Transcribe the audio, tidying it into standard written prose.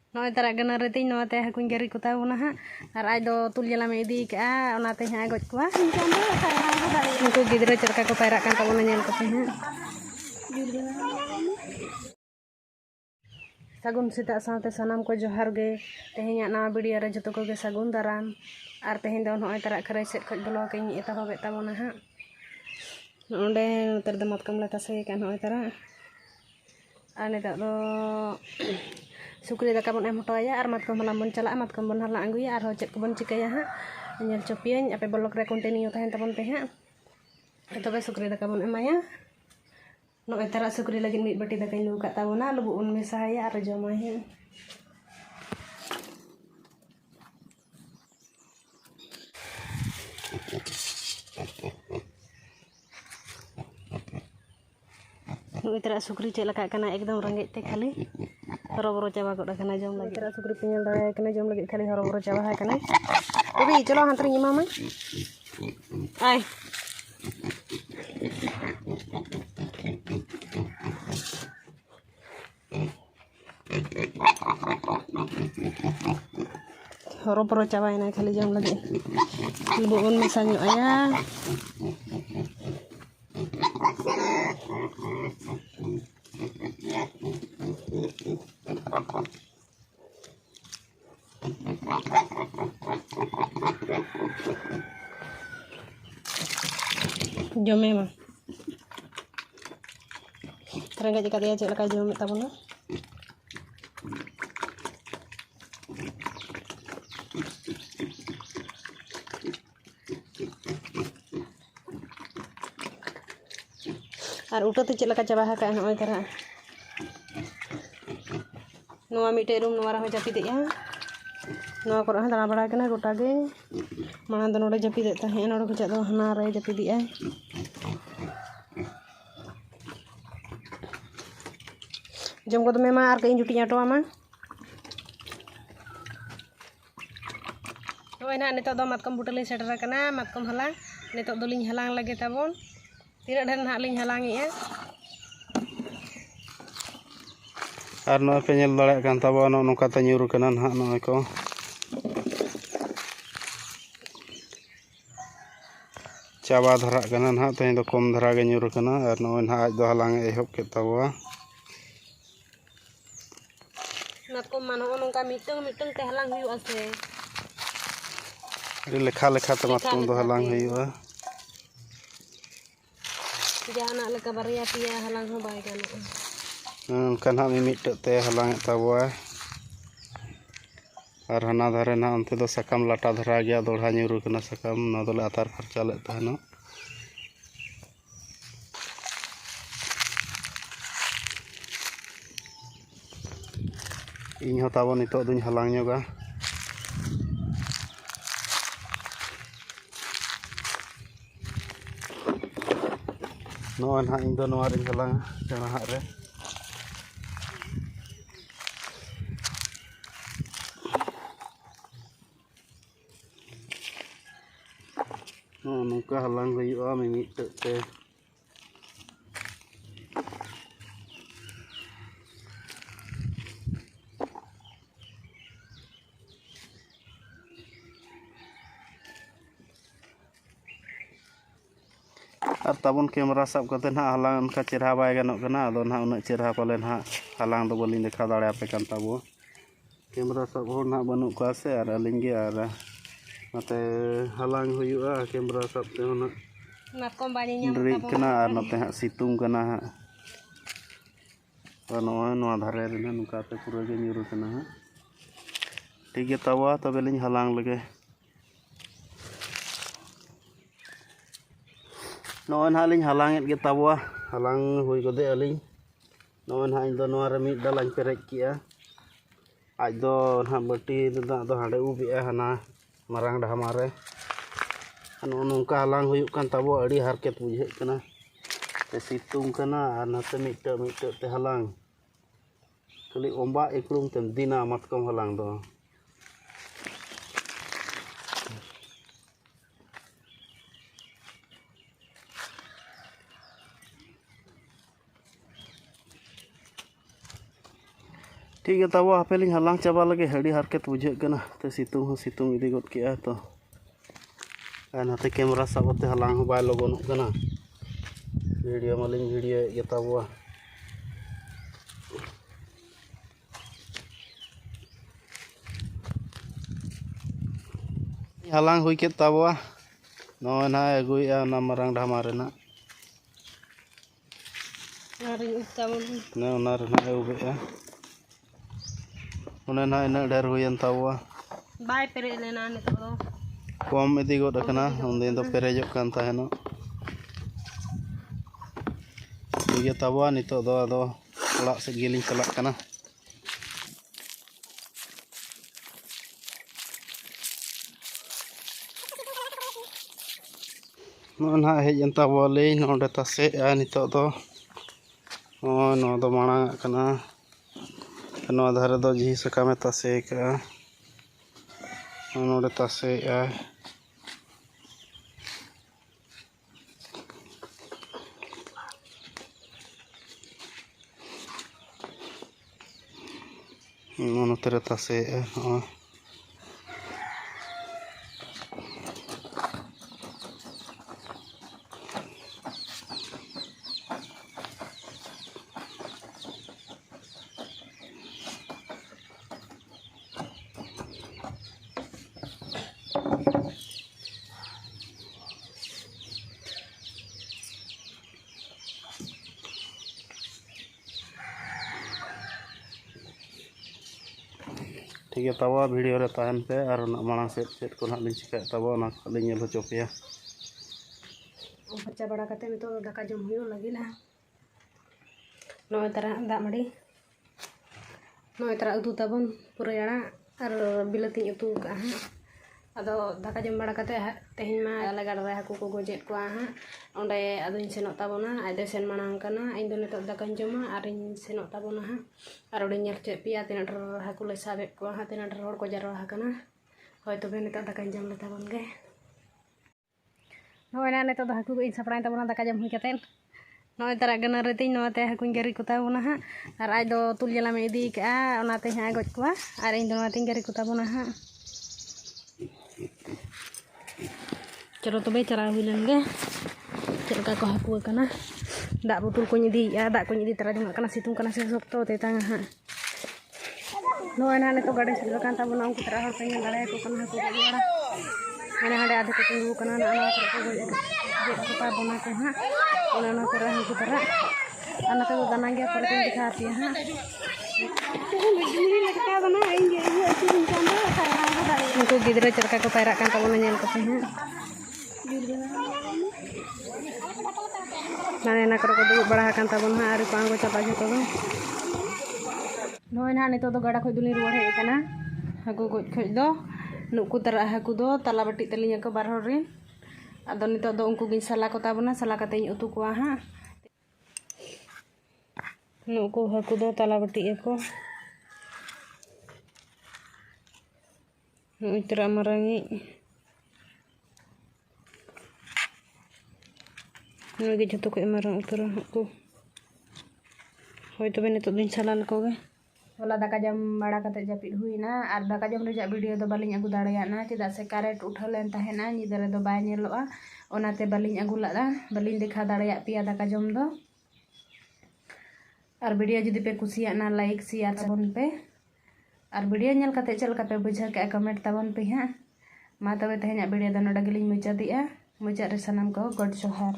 Noy tarak gana reti no teh hakuñ gari kota una ha ar aj do tul jalam idi ka ona teh ha goj kuah nuku gidro cerka ko pairak kan tabuna nyel ko teh sagun sita saute sanam ko johar ge tehnya na bidia re joto ko ge sagun daram ar tehin do noy tarak kare set khoj bolo ke ni eta hobe tabuna ha onde ter de mat kam la tase kan noy tarak ane tak do sukri daka bon em hotoya ar mat ko malam bon cala mat ko bon hala angguya ar hocet ko bon cikaya ha nyel copian ape bolok re kontinu tahen tabon teh ha tobe sukri daka bon emaya no etara sukri lagi mit bati daka lu ka tabona lubu un misaya ar jomahe no etara sukri cek laka kana ekdom rangge te khali horo-boro chaba kod kana jom lagi etara sukri penyel daya kana jom lagi khali horo-boro chaba ha kana Ubi chalo hantri mama ay horo-boro chaba ina khali jom lagi lubu un misanyo aya jome mah terangga jika dia cek laka jome tabuna ar uto tu cek laka chaba ha ka noy tara noa mite room noa ra japit ya noa ko dana bada kana gota ge mana do node japit ta he node ko cak do hana re japit ya jom ko mema ar kain juti nyato ama noy na nitok do matkom butali setera kana matkom halang nitok do liñ halang lagi tabon tidak dan hak liñ halangi ya ar no penyel dare kan tabona nongka ta nyuru kanan ha no ko chaba dhara kanan ha tehin do kom dhara ge nyuru kana ar no ha aj do halang ehop ke tawa matkom mano nongka miteng teh halang huyu ase lekha lekha te matkom do halang huyu'a jana leka baria pia halang ho bai ganoa kan ha mimit te halang tawa ar hana dhare na onte do sakam lata dhara gya dorha nyuru kana sakam no dole atar kharcha le tahano iñ ho tabon nitok duñ halang nyoga noan ha iñ do noa ring halang jana ha re nongka halang huyu'a mimit te ar tabon kamera sab kate na halang onka cerha bai ganok kana ado na unak cerha palen ha halang do bolin dekha dare ape kan tabo kamera sab hor na banuk ko ase ar aling ge ar mate halang huyu'a kamera sab te ona matkom bani nyam rik kana ar note ha situng kana ha noa dhare rena nongka te pura ge nyuru kana ha ठीक है tawa tobe liñ halang lege noen ha liñ halanget ge tawa halang hui gode aling noen ha indo noa re mid dalañ perej kia aj do na bati do hande ubi hana marang dhahamare ano nongka halang huyuk kan tabo adi harket bujhe kana te situng kana ar nate mid te halang kali omba ikrum tem dina matkom halang do ठीक है तब हापे लिंग हलांग चाबा लगे हड़ी हारकेत बुझे कना ते सितुंग हो सितुंग इदी गद के तो नाते कैमरा साबते हलांग हो बाय लगनोग कना वीडियो मालिंग वीडियो ये तबवा हलांग हुई के तबवा नो ना अगुया ना मरांग ढामा रेना ना ना रेना एउबेया उन्हें ना इन ढेर हुई तबवा बाय पेरे लेना नितो दो कम इदी गद कना उनदिन दो पेरेजो कान ताहेनो ठीक है तबवा नितो दो आदो ओड़ा से गेलिंग चलाक कना ना हेजन तबले नोडे तासे नितो दो नो दो मांग कना नो धारे दो जी सकामे तासे का नोडे तासे नोते तासे ठीक है तब वीडियो रे तहन पे और मांग सेट को ना लिंग चिका तब ना लिंग नेल होचो पेया बच्चा बड़ा कते नितो दाका जम हुयो लगी ना नोय तरा दाग मड़ी नोय तरा उतु ताबन पूरा याड़ा और बिलाती उतु का अदो दाका जम बड़ा कते तेहिन मा लगा रे हाकु को गोजेट को ओंडे अदोइन सेनो ताबोना आइदे सेन मानांग कना इन दो नितो दाका जमा और इन सेनो ताबोना और ओडे नेल चे पिया तिना डर हाकु ले साबे को तिना डर हड़ को जरो हाकना होय तबे नितो दाका जम ले ताबोन गे नोय ना नितो हाकु इन सपराय ताबोना दाका जम हुई कते नोय तरा गना रेती नोते हाकुन गरी को ताबोना और आज दो तुल जला में इदी का ओनाते हा गज को और इन दो नाते गरी को ताबोना चलो तबे चला हुई लेंगे चलका को हाकु कना दाग बुतुल को इदी दाग को इदी तरा जमा कना सितुंग कना से सख्तो तेतांग नोय ना नितो गाड़ी से लकान ताबोना उनको तरा हर पेंगे गाड़े को कना हाकु गड़ी वाला माने हाडे आधे को तिंगु कना ना ना को गज जे को ताबोना को ओना ना करा हाकु तरा अना तो दाना गया पर दिन दिखा पिया उनको गिदरा चरका को पैरा कान ताबोना नेल को पे माने ना करो को दु बड़ा कान ताबोना आरि पांगो चपा जतो दो नोय ना नितो दो गाड़ा खoj दुली रुवाड़ हे कना हाकु गज खoj दो नुकु तरा हाकु दो तला बटी तलिया को बार हर रिन अदो नितो दो उनको गिन सला को ताबोना सला कते उतु को नुकु हाकु दो तला बटी एको इतरा मरांगी नुगे जतो को मारंग उतरा हाकु होय तबे नितो दिन सलाल को गे होला दाका जम बड़ा कते जापिद हुईना और दाका जम रेजा वीडियो दो बालिंग अगु दाड़ेयाना चेदा से कारेट उठलेन ताहेना निदा रे दो बाय नेलोआ ओनाते बालिंग अगु लादा बालिंग देखा दाड़ेया पिया दाका जम दो और वीडियो जदि पे कुसिया ना लाइक शेयर ताबन पे और वीडियो नेल कते चल का पे बुझा के कमेंट ताबन पे मा तबे तहेना वीडियो द नोडा गेलिंग मुचादिया मुचा रे सनम को गॉड जोहार।